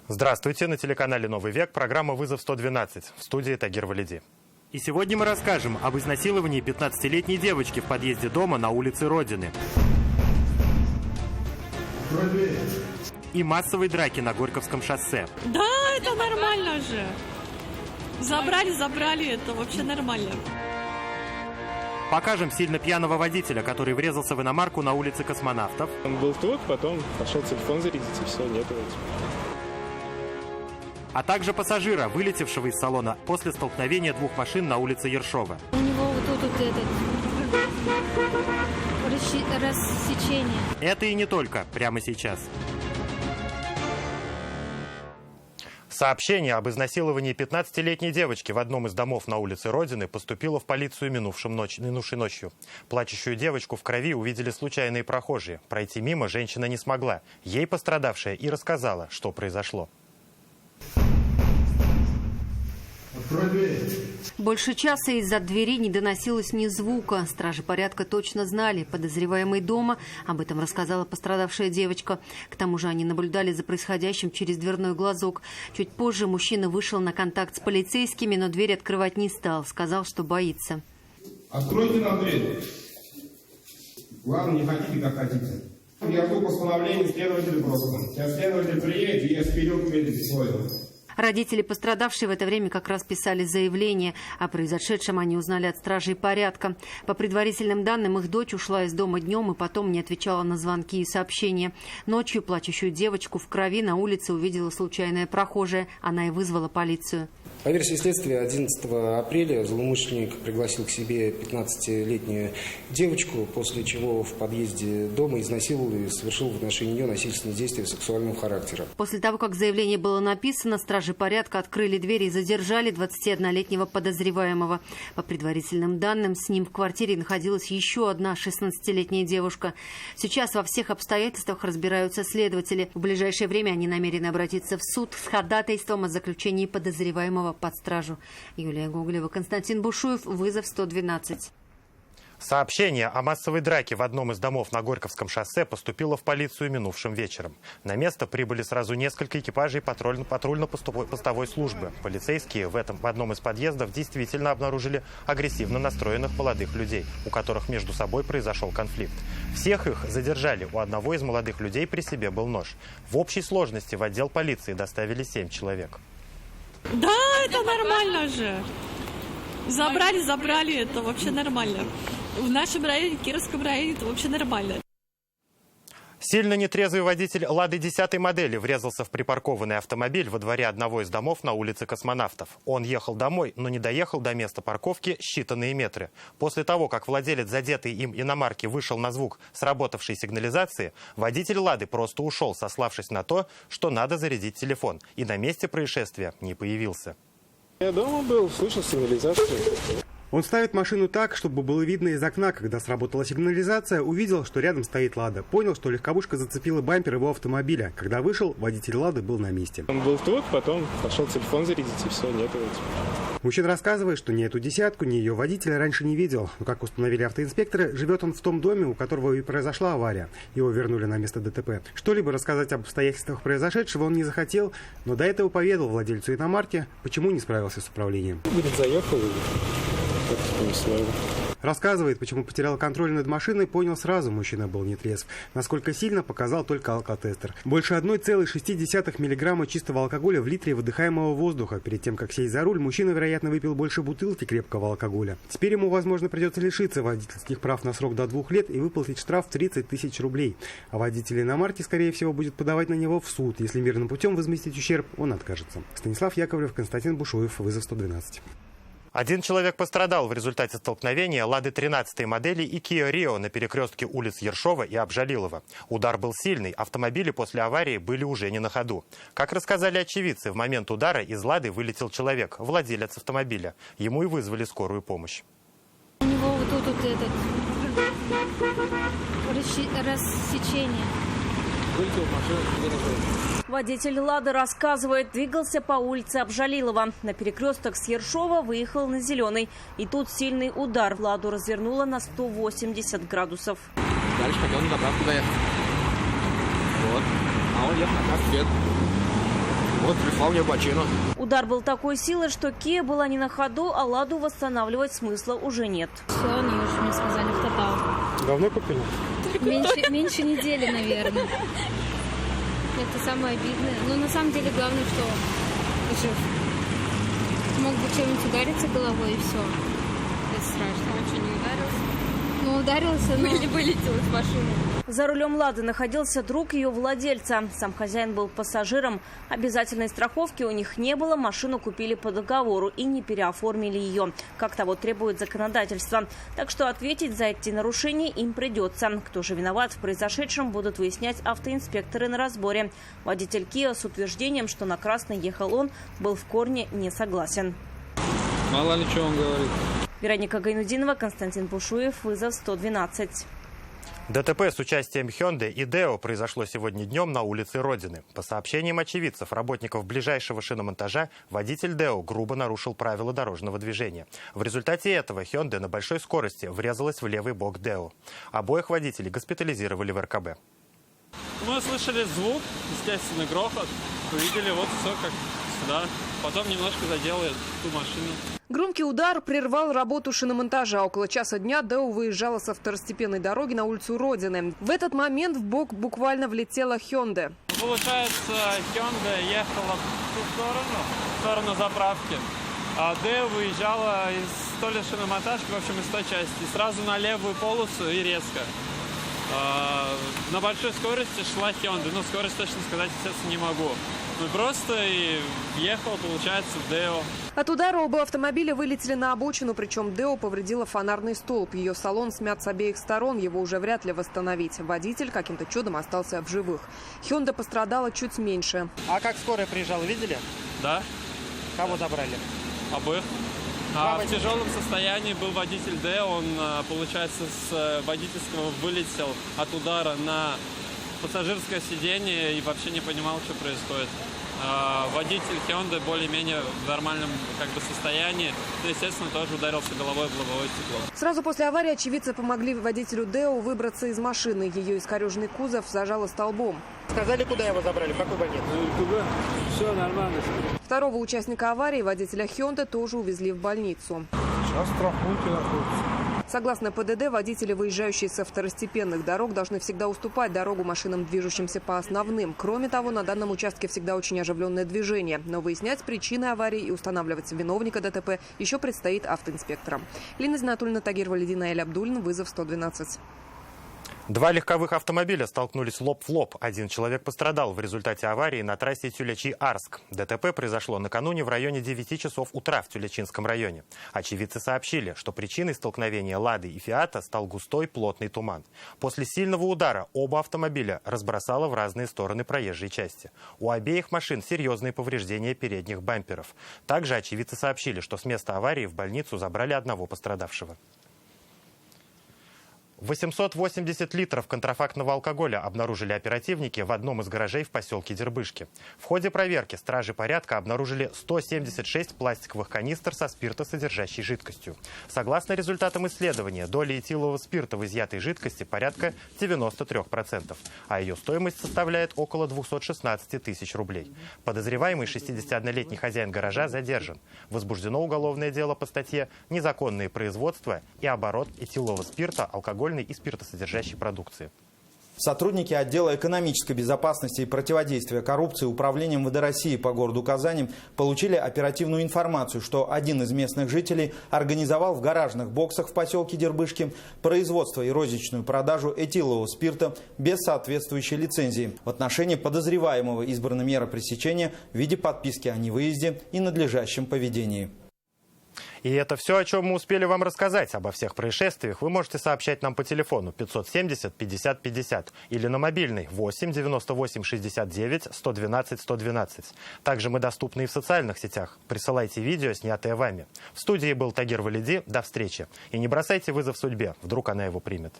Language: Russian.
Здравствуйте, на телеканале «Новый век» программа «Вызов 112», в студии Тагир Валиди. И сегодня мы расскажем об изнасиловании 15-летней девочки в подъезде дома на улице Родины. И массовой драке на Горьковском шоссе. Да, это нормально же. Забрали, это вообще нормально. Покажем сильно пьяного водителя, который врезался в иномарку на улице Космонавтов. Он был тут, потом пошел телефон зарядить, и все, нет его. А также пассажира, вылетевшего из салона после столкновения двух машин на улице Ершова. У него вот тут рассечение. Это и не только, прямо сейчас. Сообщение об изнасиловании 15-летней девочки в одном из домов на улице Родины поступило в полицию минувшей ночью. Плачущую девочку в крови увидели случайные прохожие. Пройти мимо женщина не смогла. Ей пострадавшая и рассказала, что произошло. Больше часа из-за двери не доносилось ни звука. Стражи порядка точно знали, подозреваемый дома. Об этом рассказала пострадавшая девочка. К тому же они наблюдали за происходящим через дверной глазок. Чуть позже мужчина вышел на контакт с полицейскими, но дверь открывать не стал. Сказал, что боится. Откройте нам дверь. Ладно, не хотите, как хотите. Я жду постановления следователя просто. Сейчас следователь приедет, и я вперед увидите свой. Родители пострадавшей в это время как раз писали заявление. О произошедшем они узнали от стражей порядка. По предварительным данным, их дочь ушла из дома днем и потом не отвечала на звонки и сообщения. Ночью плачущую девочку в крови на улице увидела случайная прохожая. Она и вызвала полицию. По версии следствия, 11 апреля злоумышленник пригласил к себе 15-летнюю девочку, после чего в подъезде дома изнасиловал и совершил в отношении нее насильственные действия сексуального характера. После того, как заявление было написано, стражи порядка открыли двери и задержали 21-летнего подозреваемого. По предварительным данным, с ним в квартире находилась еще одна 16-летняя девушка. Сейчас во всех обстоятельствах разбираются следователи. В ближайшее время они намерены обратиться в суд с ходатайством о заключении подозреваемого под стражу. Юлия Гоголева, Константин Бушуев, «Вызов 112». Сообщение о массовой драке в одном из домов на Горьковском шоссе поступило в полицию минувшим вечером. На место прибыли сразу несколько экипажей патрульно-постовой службы. Полицейские в одном из подъездов действительно обнаружили агрессивно настроенных молодых людей, у которых между собой произошел конфликт. Всех их задержали. У одного из молодых людей при себе был нож. В общей сложности в отдел полиции доставили 7 человек. Да, это нормально же. Забрали, это вообще нормально. В нашем районе, Кировском районе, это вообще нормально. Сильно нетрезвый водитель «Лады» 10-й модели врезался в припаркованный автомобиль во дворе одного из домов на улице Космонавтов. Он ехал домой, но не доехал до места парковки считанные метры. После того, как владелец задетой им иномарки вышел на звук сработавшей сигнализации, водитель «Лады» просто ушел, сославшись на то, что надо зарядить телефон, и на месте происшествия не появился. Я дома был, слышал сигнализацию. Он ставит машину так, чтобы было видно из окна. Когда сработала сигнализация, увидел, что рядом стоит «Лада». Понял, что легковушка зацепила бампер его автомобиля. Когда вышел, водитель «Лады» был на месте. Он был тут, потом пошел телефон зарядить, и все, нет его. Мужчина рассказывает, что ни эту десятку, ни ее водителя раньше не видел. Но, как установили автоинспекторы, живет он в том доме, у которого и произошла авария. Его вернули на место ДТП. Что-либо рассказать об обстоятельствах произошедшего он не захотел, но до этого поведал владельцу иномарки, почему не справился с управлением. Заехал и... Рассказывает, почему потерял контроль над машиной, понял сразу, мужчина был нетрезв. Насколько сильно, показал только алкотестер. Больше 1,6 миллиграмма чистого алкоголя в литре выдыхаемого воздуха. Перед тем, как сесть за руль, мужчина, вероятно, выпил больше бутылки крепкого алкоголя. Теперь ему, возможно, придется лишиться водительских прав на срок до 2 лет и выплатить штраф в 30 тысяч рублей. А водитель иномарки, скорее всего, будет подавать на него в суд. Если мирным путем возместить ущерб, он откажется. Станислав Яковлев, Константин Бушуев, «Вызов 112». Один человек пострадал в результате столкновения «Лады» 13-й модели и Kia Rio на перекрестке улиц Ершова и Обжалилова. Удар был сильный, автомобили после аварии были уже не на ходу. Как рассказали очевидцы, в момент удара из «Лады» вылетел человек, владелец автомобиля. Ему и вызвали скорую помощь. У него вот тут рассечение. Водитель «Лады» рассказывает, двигался по улице Обжалилова. На перекресток с Ершова выехал на Зеленый. И тут сильный удар. «Ладу» развернуло на 180 градусов. Дальше хотел на заправку доехать. Вот. А он ехал на красный свет. Вот прислал мне бочину. Удар был такой силы, что Kia была не на ходу, а Ладу восстанавливать смысла уже нет. Все, они уже мне сказали в тотал. Давно купили? Меньше недели, наверное. Это самое обидное. Но на самом деле главное, что жив. Мог бы чем-нибудь удариться головой и все. Это страшно. Он что, не ударился? Ну, ударился, но не вылетел из машины. За рулем «Лады» находился друг ее владельца. Сам хозяин был пассажиром. Обязательной страховки у них не было. Машину купили по договору и не переоформили ее, как того требует законодательство. Так что ответить за эти нарушения им придется. Кто же виноват в произошедшем, будут выяснять автоинспекторы на разборе. Водитель Kia с утверждением, что на красный ехал он, был в корне не согласен. Мало ли что он говорит. Вероника Гайнудинова, Константин Пушуев, вызов 112. ДТП с участием Hyundai и Deo произошло сегодня днем на улице Родины. По сообщениям очевидцев, работников ближайшего шиномонтажа, водитель Deo грубо нарушил правила дорожного движения. В результате этого Hyundai на большой скорости врезалась в левый бок Deo. Обоих водителей госпитализировали в РКБ. Мы слышали звук, естественно, грохот. Увидели вот все как сюда. Потом немножко задел ту машину. Громкий удар прервал работу шиномонтажа. Около часа дня Дэо выезжала со второстепенной дороги на улицу Родины. В этот момент в бок буквально влетела Hyundai. Получается, Hyundai ехала в сторону заправки. А Дэо выезжала из то ли шиномонтажки, в общем, из той части. Сразу на левую полосу и резко. На большой скорости шла Hyundai. Ну, скорость точно сказать, естественно, не могу. Ну, просто и ехал, получается, в Deo. От удара оба автомобиля вылетели на обочину, причем Deo повредила фонарный столб. Ее салон смят с обеих сторон, его уже вряд ли восстановить. Водитель каким-то чудом остался в живых. Hyundai пострадала чуть меньше. А как скорая приезжала, видели? Да. Кого забрали? Обоих. В тяжелом состоянии был водитель Deo. Он, получается, с водительского вылетел от удара на пассажирское сиденье и вообще не понимал, что происходит. Водитель Hyundai более-менее в нормальном состоянии. Но, естественно, тоже ударился головой в лобовое стекло. Сразу после аварии очевидцы помогли водителю Deo выбраться из машины. Ее искореженный кузов зажало столбом. Сказали, куда его забрали? В какой больнице? Туда. Все нормально. Второго участника аварии, водителя Hyundai, тоже увезли в больницу. Сейчас страхуйте находится. Согласно ПДД, водители, выезжающие со второстепенных дорог, должны всегда уступать дорогу машинам, движущимся по основным. Кроме того, на данном участке всегда очень оживленное движение. Но выяснять причины аварии и устанавливать виновника ДТП еще предстоит автоинспекторам. Лина Зинатульна, Тагир Валидин, Аэль Абдулин, вызов 112. Два легковых автомобиля столкнулись лоб в лоб. Один человек пострадал в результате аварии на трассе Тюлячи-Арск. ДТП произошло накануне в районе 9 часов утра в Тюлячинском районе. Очевидцы сообщили, что причиной столкновения «Лады» и «Фиата» стал густой плотный туман. После сильного удара оба автомобиля разбросало в разные стороны проезжей части. У обеих машин серьезные повреждения передних бамперов. Также очевидцы сообщили, что с места аварии в больницу забрали одного пострадавшего. 880 литров контрафактного алкоголя обнаружили оперативники в одном из гаражей в поселке Дербышки. В ходе проверки стражи порядка обнаружили 176 пластиковых канистр со спиртосодержащей жидкостью. Согласно результатам исследования, доля этилового спирта в изъятой жидкости порядка 93%, а ее стоимость составляет около 216 тысяч рублей. Подозреваемый 61-летний хозяин гаража задержан. Возбуждено уголовное дело по статье «Незаконные производства и оборот этилового спирта, алкогольной и спиртосодержащей продукции». Сотрудники отдела экономической безопасности и противодействия коррупции Управлением МВД России по городу Казани получили оперативную информацию, что один из местных жителей организовал в гаражных боксах в поселке Дербышки производство и розничную продажу этилового спирта без соответствующей лицензии. В отношении подозреваемого избрана мера пресечения в виде подписки о невыезде и надлежащем поведении. И это все, о чем мы успели вам рассказать. Обо всех происшествиях вы можете сообщать нам по телефону 570 50 50 или на мобильный 8 98 69 112 112. Также мы доступны и в социальных сетях. Присылайте видео, снятые вами. В студии был Тагир Валиди. До встречи. И не бросайте вызов судьбе. Вдруг она его примет.